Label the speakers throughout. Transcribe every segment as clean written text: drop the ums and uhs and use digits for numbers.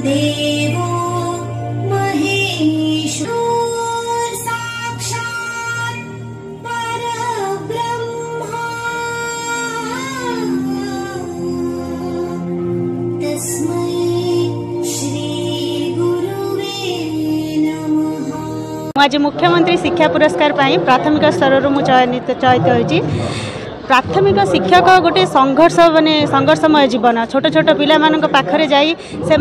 Speaker 1: देवो महेश्वरो साक्षात् परब्रह्मा तस्मै श्री गुरुवे नमः।
Speaker 2: आज मुख्यमंत्री शिक्षा पुरस्कार प्राथमिक स्तर मु चयनित होइछि। प्राथमिक शिक्षक गोटे संघर्ष माने संघर्षमय जीवन छोट छोट पिला मानक पाखरे जाई से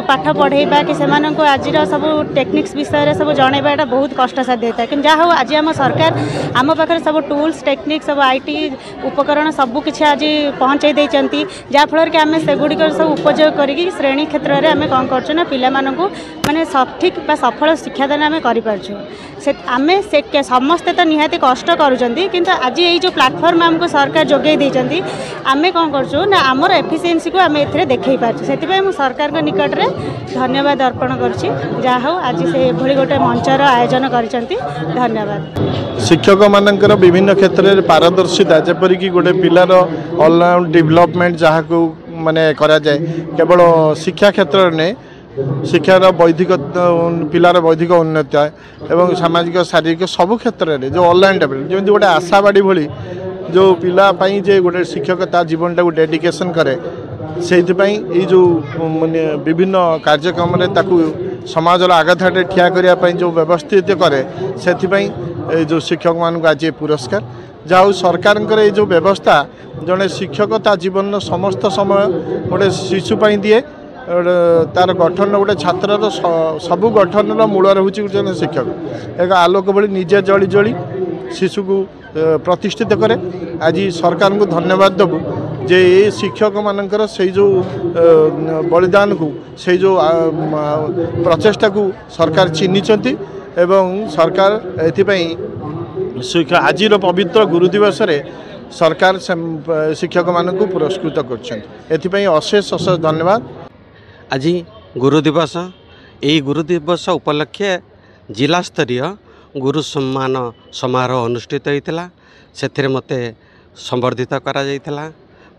Speaker 2: पाठ पढ़ेबा कि से आज सब टेक्निक्स विषय सब जनइबा एटा बहुत कष्ट साध्य होता है। कि जहाँ हो आज आम सरकार आम पाखे सब टूल्स टेक्निक्स सब आईटी उपकरण सबू किसी आज पहुँचाई देती जहाँफल कि आम से गुड़िक सब उपयोग करी श्रेणी क्षेत्र में आम कौन कर पिला माने सठिक सफल शिक्षादान आम करें से समस्ते तो निहाती कष्ट करुँच किंतु आज ये जो प्लाटफर्म आमको सरकार जोगे देती आम कौन कर आमर एफिशिएंसी को आम ए देखई पार्छ से सरकार के निकट में धन्यवाद अर्पण कर आज से भली गोटे मंचर आयोजन कर धन्यवाद।
Speaker 3: शिक्षक मानकर विभिन्न क्षेत्र में पारदर्शिता जेपरिक गोटे पिलार ऑलराउंड डेवलपमेंट जहाँ को माने करा जाए केवल शिक्षा क्षेत्र में शिक्षार बौद्धिक पिलार बौद्धिक उन्नति एवं सामाजिक शारीरिक सबु क्षेत्र में जो ऑनलाइन डेवलपमेंट जमी गोटे आशावाड़ी भली जो पिला जे गोटे शिक्षक ता जीवन टाक डेडिकेशन करे से जो माने विभिन्न कार्यक्रम समाज आगधाटे ठिया करने जो व्यवस्थित करे से जो शिक्षक मान आज पुरस्कार जहाँ सरकार जो व्यवस्था जड़े शिक्षक ता जीवन समस्त समय गोटे शिशुपाई दिए तार गठन गोटे छात्र सबु गठन मूल रोचे शिक्षक एक आलोक भली निजे जली जली शिशु को प्रतिष्ठित करे। आज सरकार को धन्यवाद देवु जे ये शिक्षक मानकर से जो बलिदान को से जो प्रचेषा को सरकार चिन्हिंट एवं सरकार एथिपाई आज पवित्र गुरु दिवस रे सरकार शिक्षक मान को पुरस्कृत कर अशेष अशेष धन्यवाद।
Speaker 4: आज गुरु दिवस यही गुरु दिवस उपलक्षे जिला स्तरीय गुरु सम्मान समारोह अनुष्ठित होता से मते संबर्धित करा जाइथिला।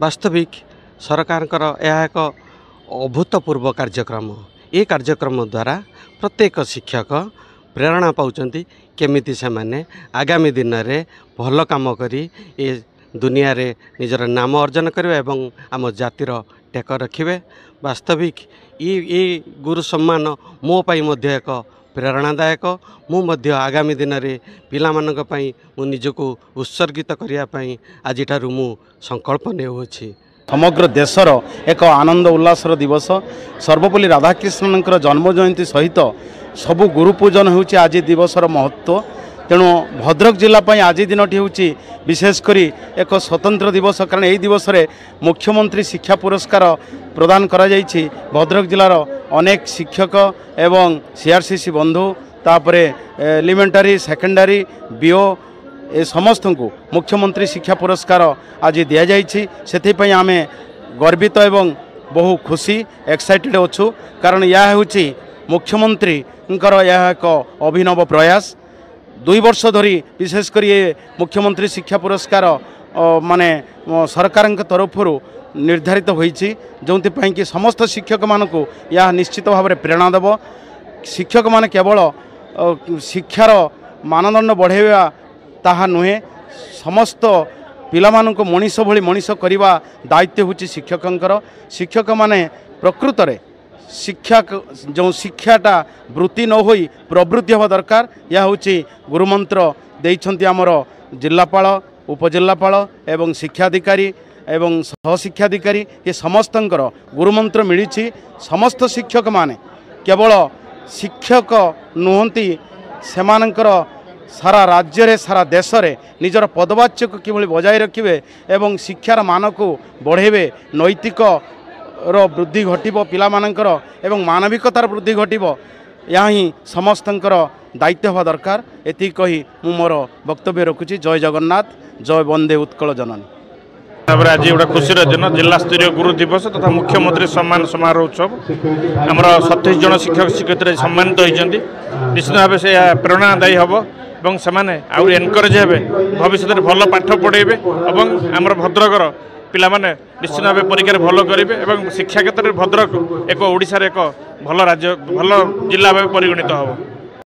Speaker 4: वास्तविक सरकार यह एक अभूतपूर्व कार्यक्रम ये कार्यक्रम द्वारा प्रत्येक शिक्षक प्रेरणा पाउचंती केमिति से माने आगामी दिन में भल काम करी ये दुनिया रे निजर नाम अर्जन करें एवं आम जातिर टेक रखिए। वास्तविक ये गुरु सम्मान मो पाई मध्य एक प्रेरणादायक मु आगामी दिन में पिला मानक पई मु निजको उत्सर्गित करने आज मु संकल्प नेउछि।
Speaker 5: समग्र देशर एक आनंद उल्लासर दिवस सर्वपल्ली राधाकृष्णन जन्म जयंती सहित सबु गुरु पूजन होउछि आज दिवसर महत्व। तेणु भद्रक जिलापाई आज दिनटी होउछि विशेषकर एक स्वतंत्र दिवस कारण यही दिवस रे मुख्यमंत्री शिक्षा पुरस्कार प्रदान करा जाइछि। भद्रक जिलार अनेक शिक्षक एवं सीआरसीसी बंधु तापरे एलिमेंटारी सेकेंडरी बीओ ए समस्त को मुख्यमंत्री शिक्षा पुरस्कार आज दिया जाइछि। सेथिपई आमे गर्वित एवं बहु खुशी एक्साइटेड अच्छु कारण यह होउछि मुख्यमंत्री यह एक अभिनव प्रयास 2 वर्ष धरी विशेषकर ये मुख्यमंत्री शिक्षा पुरस्कार माने सरकार तरफ निर्धारित होइछि जो कि समस्त शिक्षक मानक यह निश्चित भाव में प्रेरणा देव। शिक्षक माने केवल शिक्षार मानदंड बढ़ाइबा ताहा नुहे समस्त पिला मानक मनीष भली मनीष करने दायित्व होछि शिक्षकंकर। शिक्षक माने प्रकृत रे शिक्षा जो शिक्षाटा वृत्ति न होई प्रवृत्ति हवा दरकार यह होछि गुरुमंत्र देइछंती आमर जिल्लापाल उपजिल्लापाल एवं शिक्षाधिकारी एवं सहशिक्षाधिकारी ये समस्तंकर गुरुमंत्र मिली। समस्त शिक्षक माने केवल शिक्षक नुहंती सेमानंकर सारा राज्य रे सारा देश रे निजर पदवाच्य को किभली बजाय रखिबे एवं शिक्षार मान को बढ़ेबे नैतिक रो वृद्धि घटिबो पिला मानकर एवं मानविकतार वृद्धि घटिबो या ही समस्तंकर दायित्व हवा दरकार। एति कही मु मोर वक्तव्य रखुची। जय जगन्नाथ जय वंदे उत्कल जननी।
Speaker 6: आज गोटे खुशी दिन जिला स्तरीय गुरु दिवस तथा मुख्यमंत्री सम्मान समारोह उत्सव आमर 27 जन शिक्षक शिक्षयित्री सम्मानित होती निश्चित भाव से प्रेरणादायी हम और से एनकरेज हे भविष्य में भल पाठ पढ़ेबे और आमर भद्रकर ପିଲାମାନେ ନିଶ୍ଚିତ ଭାବେ ପରୀକ୍ଷାରେ ଭଲ କରିବେ ଏବଂ ଶିକ୍ଷା କ୍ଷେତ୍ରରେ ଭଦ୍ରକ ଏକ ଓଡ଼ିଶାର ଏକ ଭଲ ରାଜ୍ୟ ଭଲ ଜିଲ୍ଲା ଭାବେ ପରିଗଣିତ ହେବ।